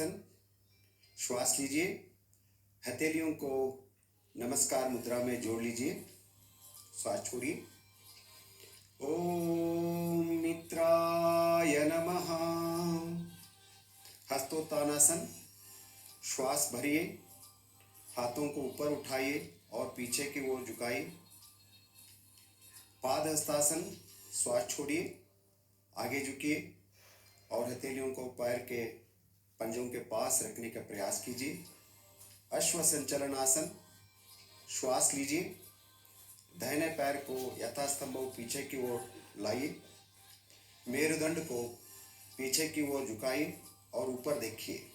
आसन। श्वास लीजिए, हथेलियों को नमस्कार मुद्रा में जोड़ लीजिए। श्वास छोड़िए। ओम मित्राय नमः। हस्तोत्तानासन। श्वास भरिए, हाथों को ऊपर उठाइए और पीछे की ओर झुकाइए। पाद हस्तासन। श्वास छोड़िए, आगे झुकिए और हथेलियों को पैर के पंजों के पास रखने का प्रयास कीजिए। अश्व संचलन आसन। श्वास लीजिए, दाहिने पैर को यथास्तंभ पीछे की ओर लाइए। मेरुदंड को पीछे की ओर झुकाइए और ऊपर देखिए।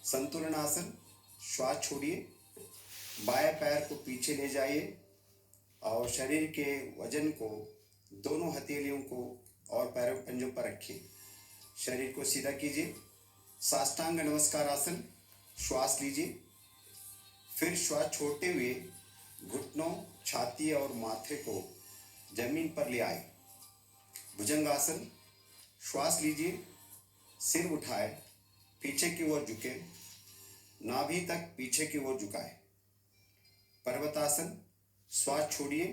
संतुलन आसन। श्वास छोड़िए, बाएं पैर को पीछे ले जाइए और शरीर के वजन को दोनों हथेलियों को और पैरों पंजों पर रखिए। शरीर को सीधा कीजिए। साष्टांग नमस्कार आसन। श्वास लीजिए, फिर श्वास छोड़ते हुए घुटनों, छाती और माथे को जमीन पर ले आए। भुजंगासन। श्वास लीजिए, सिर उठाए, पीछे की ओर झुके, नाभि तक पीछे की ओर झुकाए। पर्वतासन। श्वास छोड़िए,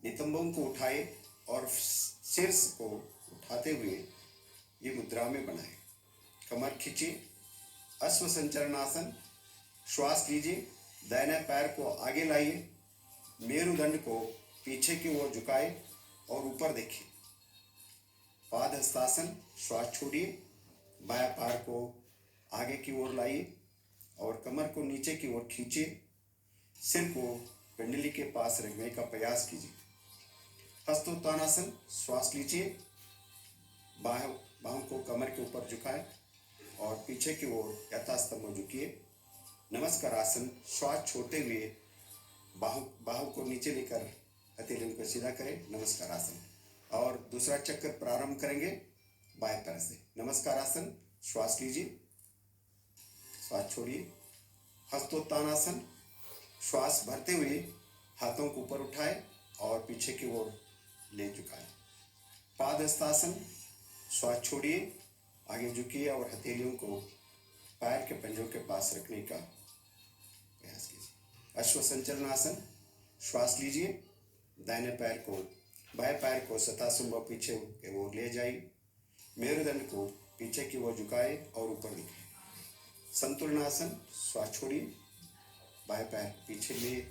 नितंबों को उठाए और शीर्ष को उठाते हुए ये मुद्रा में बनाए। कमर खींचिए। अश्व संचरण आसन। श्वास लीजिए, दाहिने पैर को आगे लाइए, मेरुदंड को पीछे की ओर झुकाए और ऊपर देखिए। पाद हस्तासन। श्वास छोड़िए, बायां पैर को आगे की ओर लाइए और कमर को नीचे की ओर खींचिए। सिर को पिंडली के पास रखने का प्रयास कीजिए। हस्तोत्तानासन। श्वास लीजिए, बाहों को कमर के ऊपर झुकाए और पीछे की ओर यथास्तंभ झुकिए। नमस्कार आसन। श्वास छोड़ते हुए बाहों को नीचे लेकर हथेलियों को सीधा करें। नमस्कार आसन। और दूसरा चक्र प्रारंभ करेंगे बाएं पैर से। नमस्कार आसन। श्वास लीजिए, श्वास छोड़िए। हस्तोत्तानासन। श्वास भरते हुए हाथों को ऊपर उठाए और पीछे की ओर ले झुकाए। पाद हस्तासन। श्वास छोड़िए, आगे झुकिए और हथेलियों को पैर के पंजों के पास रखने का प्रयास कीजिए। अश्व संचलन आसन। श्वास लीजिए, दाहिने पैर को बाएं पैर को सतासुंभ पीछे की ओर ले जाइए। मेरुदंड को पीछे की ओर झुकाए और ऊपर दिखाए। संतुलन आसन। श्वास छोड़िए, बाएं पैर पीछे ले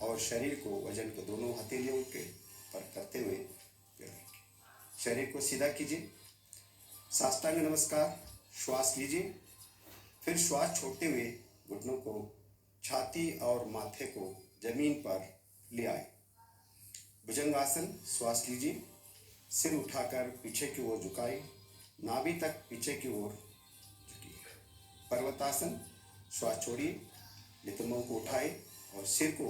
और शरीर को वजन को दोनों हथेलियों के पर करते हुए शरीर को सीधा कीजिए। साष्टांग नमस्कार। श्वास लीजिए, फिर श्वास छोड़ते हुए घुटनों को, छाती और माथे को जमीन पर ले आए। भुजंगासन। श्वास लीजिए, सिर उठाकर पीछे की ओर झुकाए, नाभि तक पीछे की ओर झुकिए। पर्वतासन। श्वास छोड़िए, नितंबों को उठाए और सिर को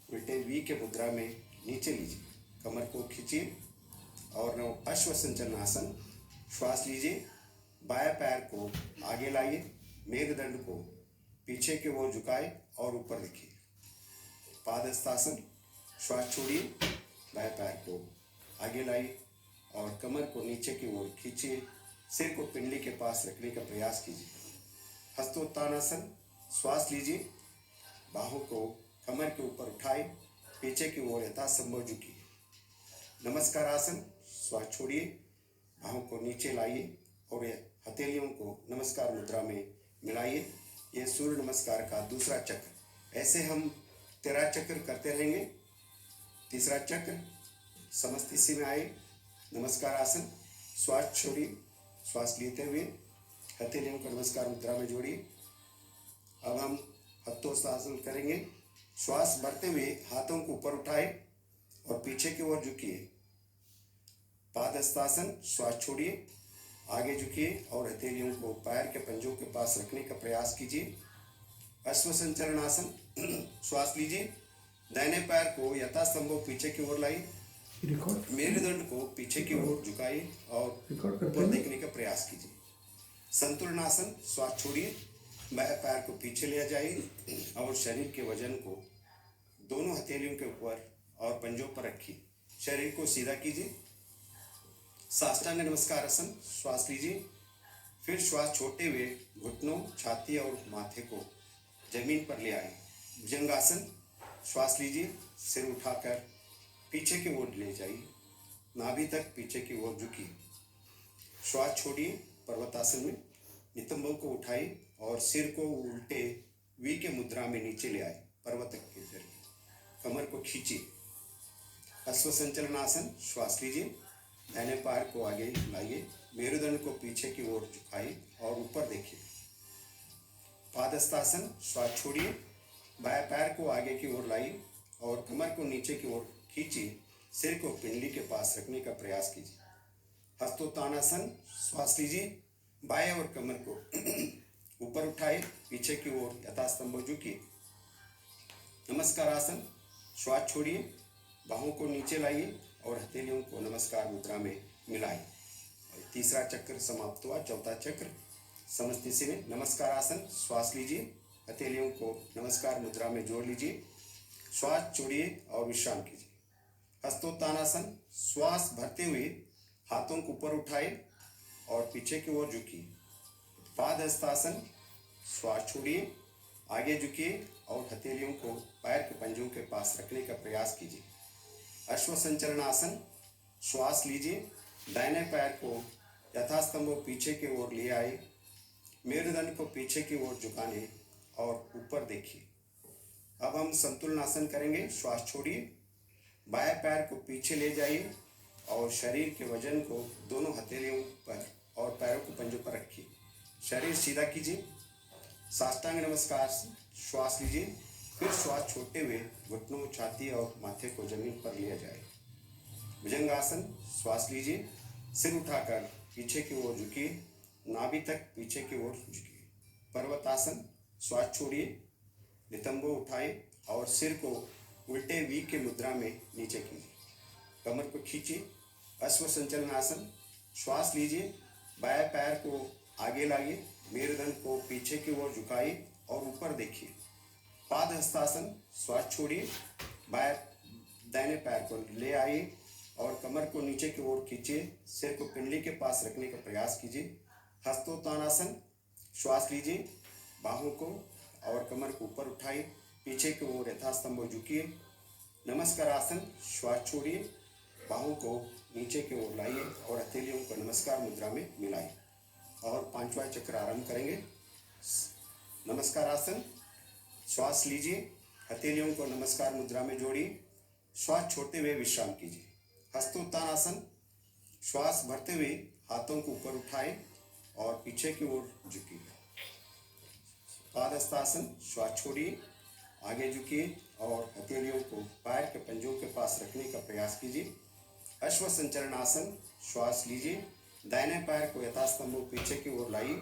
उल्टे वी के मुद्रा में नीचे लीजिए। कमर को खींचिए और अश्व संचलन आसन। श्वास लीजिए, बाएं पैर को आगे लाइए, मेरुदंड को पीछे की ओर झुकाए और ऊपर रखिए। पाद हस्तासन। श्वास छोड़िए, बाएं पैर को आगे लाइए और कमर को नीचे की ओर खींचिए। सिर को पिंडली के पास रखने का प्रयास कीजिए। हस्तोत्तानासन। श्वास लीजिए, बाहों को कमर के ऊपर उठाए, पीछे की ओर यथासंभव झुकिए। नमस्कार आसन। श्वास छोड़िए, बाहों को नीचे लाइए और हथेलियों को नमस्कार मुद्रा में मिलाइए। ये सूर्य नमस्कार का दूसरा चक्र। ऐसे हम 13 चक्र करते रहेंगे। तीसरा चक्र समस्थिति में आए। नमस्कार आसन। श्वास छोड़िए, श्वास लेते हुए हथेलियों को नमस्कार मुद्रा में जोड़िए। अब हम हस्तोत्तानासन करेंगे। श्वास भरते हुए हाथों को ऊपर उठाए और पीछे की ओर झुकिए। पाद हस्तासन। श्वास छोड़िए, आगे झुकिए और हथेलियों को पैर के पंजों के पास रखने का प्रयास कीजिए। अश्व संचलन आसन। श्वास लीजिए, दाहिने पैर को यथास्तंभ पीछे की ओर लाइए, मेरुदंड को पीछे की ओर झुकाइए और ऊपर देखने का प्रयास कीजिए। संतुलन आसन। श्वास छोड़िए, बाएं पैर को पीछे ले जाइए और शरीर के वजन को दोनों हथेलियों के ऊपर और पंजों पर रखिए। शरीर को सीधा कीजिए। साष्टांग नमस्कार आसन। श्वास लीजिए, फिर श्वास छोड़ते हुए घुटनों, छाती और माथे को जमीन पर ले आए। भुजंगासन। श्वास लीजिए, सिर उठाकर पीछे की ओर ले जाइए, नाभि तक पीछे की ओर झुकिए। श्वास छोड़िए, पर्वतासन में नितंबों को उठाइए और सिर को उल्टे वी के मुद्रा में नीचे ले आए, पर्वत के जरिए। कमर को खींचिए। अश्वसंचलनासन। श्वास लीजिए, दाहिने पैर को आगे लाइए, मेरुदंड को पीछे की ओर झुकाइए और ऊपर देखिए। पादहस्तासन। श्वास छोड़िए, बाएं पैर को आगे की ओर लाइए और कमर को नीचे की ओर खींचिए, सिर को पिंडली के पास रखने का प्रयास कीजिए। हस्तोत्थानासन। श्वास लीजिए, बाएं और कमर को ऊपर उठाए, पीछे की ओर यथास्तंभ झुकिए। नमस्कार आसन। श्वास छोड़िए, बाहों को नीचे लाइए और हथेलियों को नमस्कार मुद्रा में मिलाइए। तीसरा चक्र समाप्त हुआ। चौथा चक्र समस्थिति में नमस्कार आसन। श्वास लीजिए, हथेलियों को नमस्कार मुद्रा में जोड़ लीजिए, श्वास छोड़िए और विश्राम कीजिए। हस्तोत्थानासन। श्वास भरते हुए हाथों को ऊपर उठाए और पीछे की ओर झुकिए। पादहस्तासन। श्वास छोड़िए, आगे झुकिए और हथेलियों को पैर के पंजों के पास रखने का प्रयास कीजिए। अश्वसंचलनासन। श्वास लीजिए, दाहिने पैर को यथास्तंभ पीछे की ओर ले आए, मेरुदंड को पीछे की ओर झुकाने और ऊपर देखिए। अब हम संतुलनासन करेंगे। श्वास छोड़िए, बाएं पैर को पीछे ले जाइए और शरीर के वजन को दोनों हथेलियों पर और पैरों को पंजों पर रखिए। शरीर सीधा कीजिए। साष्टांग नमस्कार। श्वास लीजिए, फिर श्वास छोड़ते हुए घुटनों, छाती और माथे को जमीन पर लिया जाए। भुजंगासन। श्वास लीजिए, सिर उठाकर पीछे की ओर झुकिए, नाभि तक पीछे की ओर झुकिए। पर्वतासन। श्वास छोड़िए, नितंबों उठाए और सिर को उल्टे वी के मुद्रा में नीचे कीजिए, कमर को खींचिए। अश्वसंचलनासन। श्वास लीजिए, बाएं पैर को आगे लाइए, मेरुदंड को पीछे की ओर झुकाइए और ऊपर देखिए। पादहस्तासन। श्वास छोड़िए, दाहिने पैर को ले आइए और कमर को नीचे की ओर खींचिए, सिर को पिंडली के पास रखने का प्रयास कीजिए। हस्तोत्थानासन। श्वास लीजिए, बाहों को और कमर को ऊपर उठाइए, पीछे की ओर यथास्तंभ झुकिए। नमस्कार आसन। श्वास छोड़िए, बाहों को नीचे की ओर लाइए और हथेलियों को नमस्कार मुद्रा में मिलाइए। और पांचवा चक्र आरंभ करेंगे। नमस्कार आसन। श्वास लीजिए, हथेलियों को नमस्कार मुद्रा में जोड़िए, श्वास छोड़ते हुए विश्राम कीजिए। हस्तोत्थानासन। श्वास भरते हुए हाथों को ऊपर उठाए और पीछे की ओर झुकिए। पादहस्तासन। श्वास छोड़िए, आगे झुकिए और हथेलियों को पैर के पंजों के पास रखने का प्रयास कीजिए। अश्वसंचलनासन। श्वास लीजिए, दाहिने पैर को यथास्तंभ पीछे की ओर लाइए,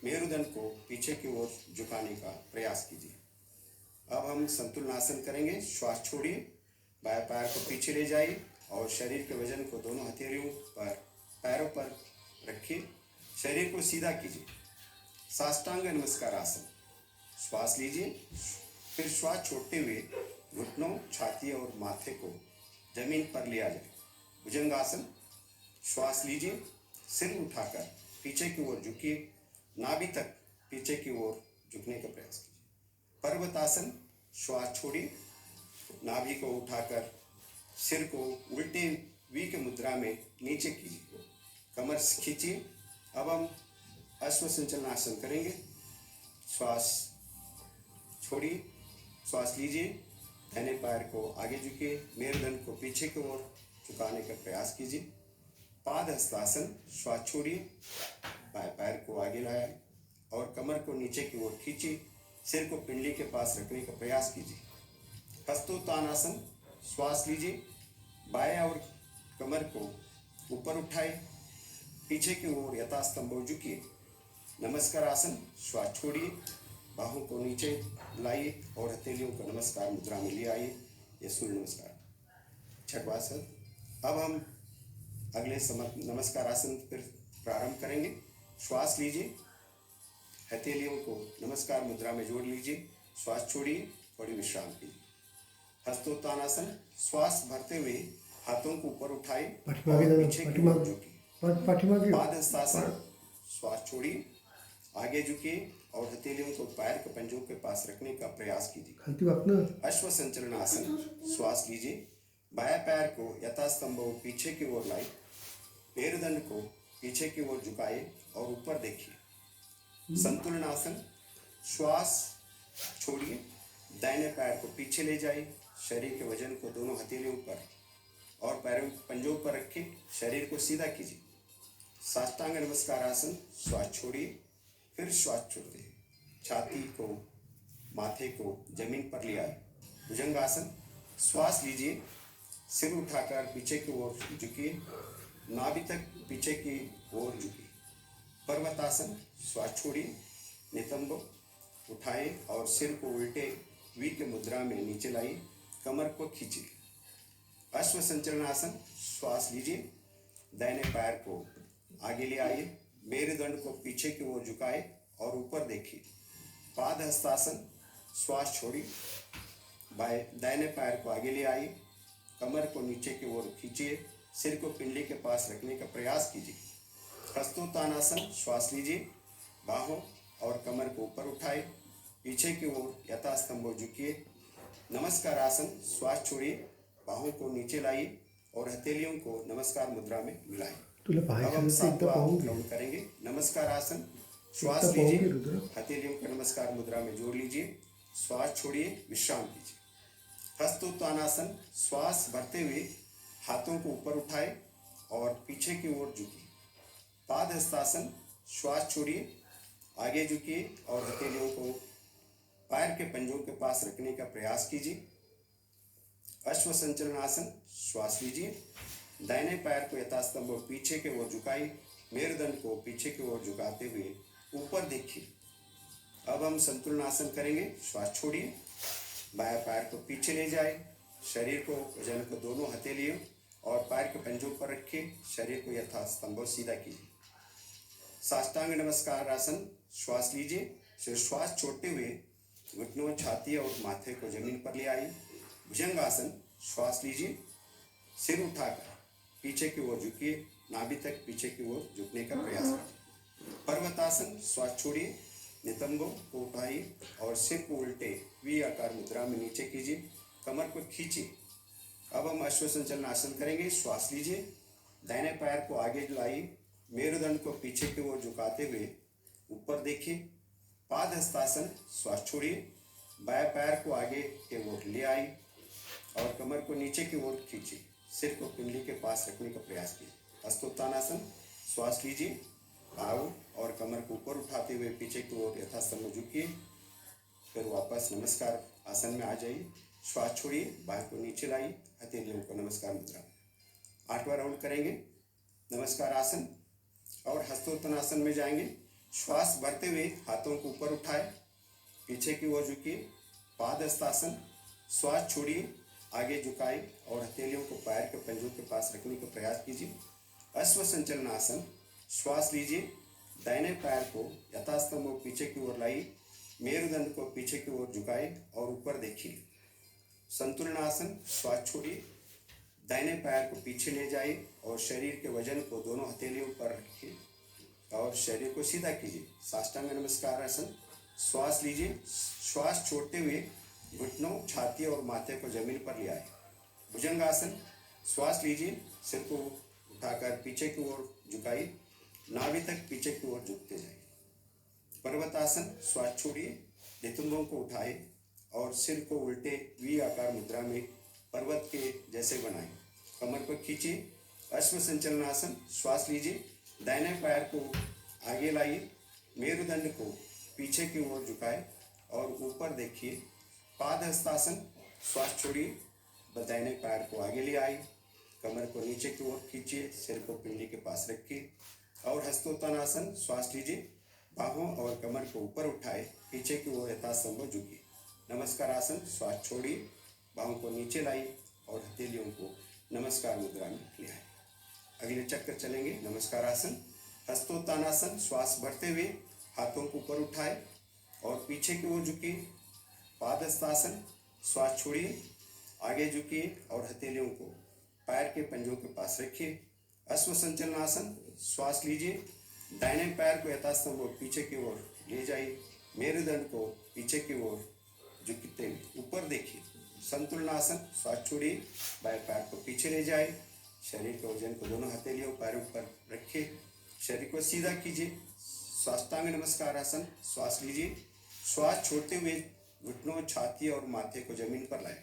मेरुदंड को पीछे की ओर झुकाने का प्रयास कीजिए। अब हम संतुलनासन करेंगे। श्वास छोड़िए, बाएं पैर को पीछे ले जाइए और शरीर के वजन को दोनों हथेलियों पर, पैरों पर रखिए, शरीर को सीधा कीजिए। साष्टांग नमस्कार आसन। श्वास लीजिए, फिर श्वास छोड़ते हुए घुटनों, छाती और माथे को जमीन पर लिया जाए। भुजंगासन। श्वास लीजिए, सिर उठाकर पीछे की ओर झुकिए, नाभि तक पीछे की ओर झुकने का प्रयास कीजिए। पर्वतासन। श्वास छोड़िए, नाभि को उठाकर सिर को उल्टे वी के मुद्रा में नीचे कीजिए, कमर खींचिए। अब हम अश्वसंचलनासन करेंगे। श्वास छोड़िए, श्वास लीजिए, दाहिने पैर को आगे झुकिए, मेरुदंड को पीछे की ओर झुकाने का प्रयास कीजिए। पादहस्तासन। श्वास छोड़िए, बाएं पैर को आगे लाया और कमर को नीचे की ओर खींचिए, सिर को पिंडली के पास रखने का प्रयास कीजिए। हस्तोत्थानासन। श्वास लीजिए, बाएं और कमर को ऊपर उठाए, पीछे की ओर यथास्तंभ झुकिए। नमस्कार आसन। श्वास छोड़िए, बाहों को नीचे लाइए और हथेलियों को नमस्कार मुद्रा में ले आइए। ये सूर्य नमस्कार। छठवां आसन। अब हम अगले नमस्कार आसन फिर प्रारंभ करेंगे। श्वास लीजिए, हथेलियों को नमस्कार मुद्रा में जोड़ लीजिए, श्वास छोड़िए, थोड़ी विश्राम कीजिए। हस्तोत्थानासन। श्वास भरते हुए हाथों को ऊपर उठाए और पीछे की ओर झुकिए। पादहस्तासन। श्वास छोड़िए, आगे झुकिए और हथेलियों को पैर के पंजों के पास रखने का प्रयास कीजिए। खालती वापना अश्व संचलन आसन। श्वास लीजिए। बाएं पैर को यथास्तंभ पीछे की ओर लाए, मेरुदंड को पीछे की ओर झुकाए और ऊपर देखिए। संतुलन आसन। श्वास छोड़िए, दाहिने पैर को पीछे ले जाइए, शरीर के वजन को दोनों हथेलियों पर और पैरों पंजों पर रखिए, शरीर को सीधा कीजिए। साष्टांग नमस्कार आसन। श्वास छोड़िए, फिर श्वास छोड़ दिए, छाती को माथे को जमीन पर ले आए। भुजंग आसन। श्वास लीजिए, सिर उठाकर पीछे की ओर झुकिए, नाभि तक पीछे की ओर झुकिए। पर्वतासन। श्वास छोड़िए, नितंब उठाएं और सिर को उल्टे वी के मुद्रा में नीचे लाइए, कमर को खींचिए। अश्व संचलन आसन। श्वास लीजिए, दाहिने पैर को आगे ले आइए, मेरुदंड को पीछे की ओर झुकाए और ऊपर देखिए। पाद हस्तासन। श्वास छोड़िए, दाहिने पैर को आगे ले आइए, कमर को नीचे की ओर खींचिए, सिर को पिंडली के पास रखने का प्रयास कीजिए। हस्तोत्तानासन। श्वास लीजिए, बाहों और कमर को ऊपर उठाए, पीछे की ओर यथास्तंभ झुकिए। नमस्कार आसन। श्वास छोड़िए, बाहों को नीचे लाइए और हथेलियों को नमस्कार मुद्रा में मिलाएं। अब हम सातवां राउंड करेंगे। नमस्कार आसन। श्वास लीजिए, हथेलियों को नमस्कार मुद्रा में जोड़ लीजिए, श्वास छोड़िए, विश्राम कीजिए। हस्तोत्तानासन। श्वास भरते हुए हाथों को ऊपर उठाए और पीछे की ओर झुकिए। पाद हस्तासन। श्वास छोड़िए, आगे झुकिए और हथेलियों को पैर के पंजों के पास रखने का प्रयास कीजिए। अश्व संचलन आसन। श्वास लीजिए, दाहिने पैर को यथास्तंभ पीछे की ओर झुकाइए, मेरुदंड को पीछे की ओर झुकाते हुए ऊपर देखिए। अब हम संतुलन आसन करेंगे। श्वास छोड़िए, बाएं पैर को पीछे ले जाए, शरीर को वजन को दोनों हथेलियों और पैर के पंजों पर रखिए, शरीर को यथास्तंभ सीधा कीजिए। साष्टांग नमस्कार आसन। श्वास लीजिए, फिर श्वास छोड़ते हुए घुटनों, छाती और माथे को जमीन पर ले आइए। भुजंग आसन। श्वास लीजिए, सिर उठाकर पीछे की ओर झुकिए, नाभि तक पीछे की ओर झुकने का प्रयास कीजिए। पर्वतासन। श्वास छोड़िए, नितंबों को उठाइए और सिर को उल्टे वी आकार मुद्रा में नीचे कीजिए, कमर को खींचिए। अब हम अश्व संचलन आसन करेंगे। श्वास लीजिए, दाहिने पैर को आगे लाइए, मेरुदंड को पीछे की ओर झुकाते हुए ऊपर देखिए। पाद हस्तासन। श्वास छोड़िए, बाएं पैर को आगे के ओर ले आई और कमर को नीचे की ओर खींचिए, सिर को पिंडली के पास रखने का प्रयास कीजिए। हस्तोत्तानासन। श्वास लीजिए, पाँव और कमर को ऊपर उठाते हुए पीछे की ओर यथास्तंभ झुकिए, फिर वापस नमस्कार आसन में आ जाइए। श्वास छोड़िए, बाह को नीचे लाइए, हथेलियों को नमस्कार मुद्रा। 8वां राउंड करेंगे। नमस्कार आसन और हस्तोत्तानासन में जाएंगे। श्वास भरते हुए हाथों को ऊपर उठाए, पीछे की ओर झुकिए। पाद हस्तासन। श्वास छोड़िए, आगे झुकाए और हथेलियों को पैर के पंजों के पास रखने का प्रयास कीजिए। अश्व संचलन आसन। श्वास लीजिए, दाहिने पैर को यथास्तंभ पीछे की ओर लाइए, मेरुदंड को पीछे की ओर झुकाए और ऊपर देखिए। संतुलन आसन। श्वास छोड़िए, दाहिने पैर को पीछे ले जाइए और शरीर के वजन को दोनों हथेलियों पर रखिए और शरीर को सीधा कीजिए। साष्टांग नमस्कार आसन। श्वास लीजिए, श्वास छोड़ते हुए घुटनों, छाती और माथे को जमीन पर ले आए। भुजंग आसन। श्वास लीजिए, सिर को उठाकर पीछे की ओर झुकाइए, नाभि तक पीछे की ओर झुकते जाइए। पर्वतासन। श्वास छोड़िए, नितंबों को उठाए और सिर को उल्टे वी आकार मुद्रा में पर्वत के जैसे बनाएं, कमर को खींचिए। अश्व संचलन आसन। श्वास लीजिए, दाहिने पैर को आगे लाइए, मेरुदंड को पीछे की ओर झुकाए और ऊपर देखिए। पाद हस्तासन। श्वास छोड़िए, दाहिने पैर को आगे ले आइए, कमर को नीचे की ओर खींचिए, सिर को पिंडली के पास रखिए और हस्तोत्तानासन। श्वास लीजिए, बाहों और कमर को ऊपर उठाए, पीछे की ओर यथास्तंभ झुकिए। नमस्कार आसन। श्वास छोड़िए, बाहों को नीचे लाइए और हथेलियों को नमस्कार मुद्रा में ले आए। अगले चक्कर चलेंगे। नमस्कार आसन। हस्तोत्तानासन। श्वास भरते हुए हाथों को ऊपर उठाए और पीछे की ओर झुकिए। पाद हस्तासन। श्वास छोड़िए, आगे झुकिए और हथेलियों को पैर के पंजों के पास रखिए। अश्व संचलन आसन। श्वास लीजिए, दाहिने पैर को यथास्तंभ पीछे की ओर ले जाइए। मेरुदंड को पीछे की ओर झुकते हुए ऊपर देखिए। संतुलनासन, श्वास छोड़िए, बाएं पैर को पीछे ले जाए, शरीर के वजन को दोनों हथेलियों पैरों पर रखिए, शरीर को सीधा कीजिए। साष्टांग नमस्कार आसन, श्वास लीजिए, श्वास छोड़ते हुए घुटनों, छाती और माथे को जमीन पर लाए।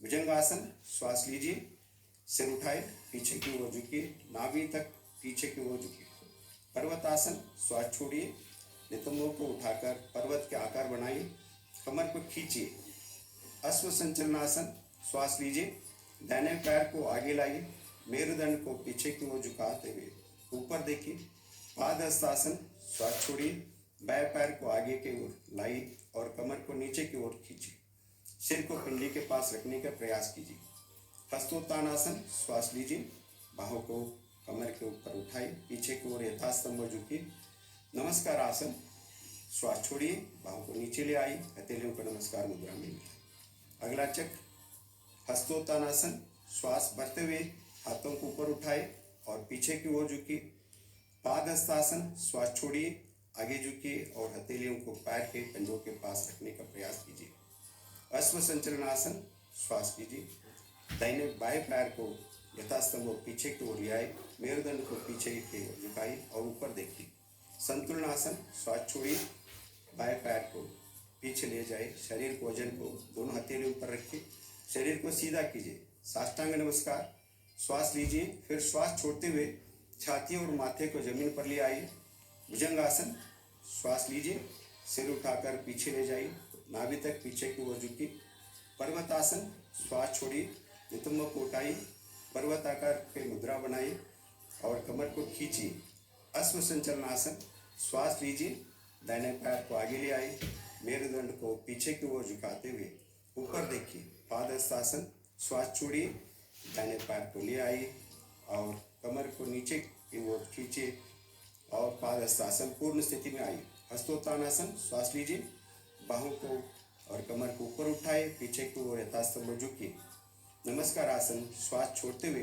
भुजंगासन, श्वास लीजिए, सिर उठाए, पीछे की ओर झुकिए, नाभि तक पीछे की ओर झुकिए। पर्वतासन, श्वास छोड़िए, नितंबों को उठाकर पर्वत के आकार बनाइए, कमर को खींचिए। अश्व संचलनासन, श्वास लीजिए, दाहिने पैर को आगे लाइए, मेरुदंड को पीछे की ओर झुकाते हुए ऊपर देखिए। पादहस्तासन, श्वास छोड़िए, बाएं पैर को आगे की ओर लाइए और कमर को नीचे की ओर खींचिए, सिर को पिंडी के पास रखने का प्रयास कीजिए। हस्तोत्तानासन, श्वास लीजिए, बाहों को कमर के ऊपर उठाइए, पीछे की ओर यथास्तंभ झुकिए। नमस्कार आसन, श्वास छोड़िए, बाहों को नीचे ले आइए, हथेलियों को नमस्कार मुद्रा में मिलाइए। अगला चक्र हस्तोत्तानासन, श्वास भरते हुए हाथों को ऊपर उठाए और पीछे की ओर झुकिए। पादहस्तासन, श्वास छोड़िए, आगे झुकिए और हथेलियों को पैर के पंजों के पास रखने का प्रयास कीजिए। अश्व संचलनासन, श्वास लीजिए, दाहिने बाएं पैर को यथास्तंभ पीछे की ओर ले आए, मेरुदंड को पीछे की ओर झुकाइए और ऊपर देखिए। संतुलनासन, श्वास छोड़िए, बाएं पैर को पीछे ले जाए, शरीर को वजन को दोनों हथेलियों पर रखिए, शरीर को सीधा कीजिए। साष्टांग नमस्कार, श्वास लीजिए, फिर श्वास छोड़ते हुए छाती और माथे को जमीन पर ले आइए। भुजंगासन, श्वास लीजिए, सिर उठाकर पीछे ले जाइए, नाभि तक पीछे की ओर झुकिए। पर्वतासन, श्वास छोड़िए, नितंब को उठाइए, पर्वताकार के मुद्रा बनाइए और कमर को खींचिए। अश्व संचलनासन, श्वास लीजिए, दाहिने पैर को आगे ले आइए, मेरुदंड को पीछे की ओर झुकाते हुए ऊपर देखिए। पादहस्तासन, श्वास छोड़िए, दाहिने पैर को ले आइए और कमर को नीचे की ओर खींचिए और पादहस्तासन पूर्ण स्थिति में आइए। हस्तोत्तानासन, श्वास लीजिए, बाहों को और कमर को ऊपर उठाए, पीछे की ओर यथास्तंभ झुकिए। नमस्कार आसन, श्वास छोड़ते हुए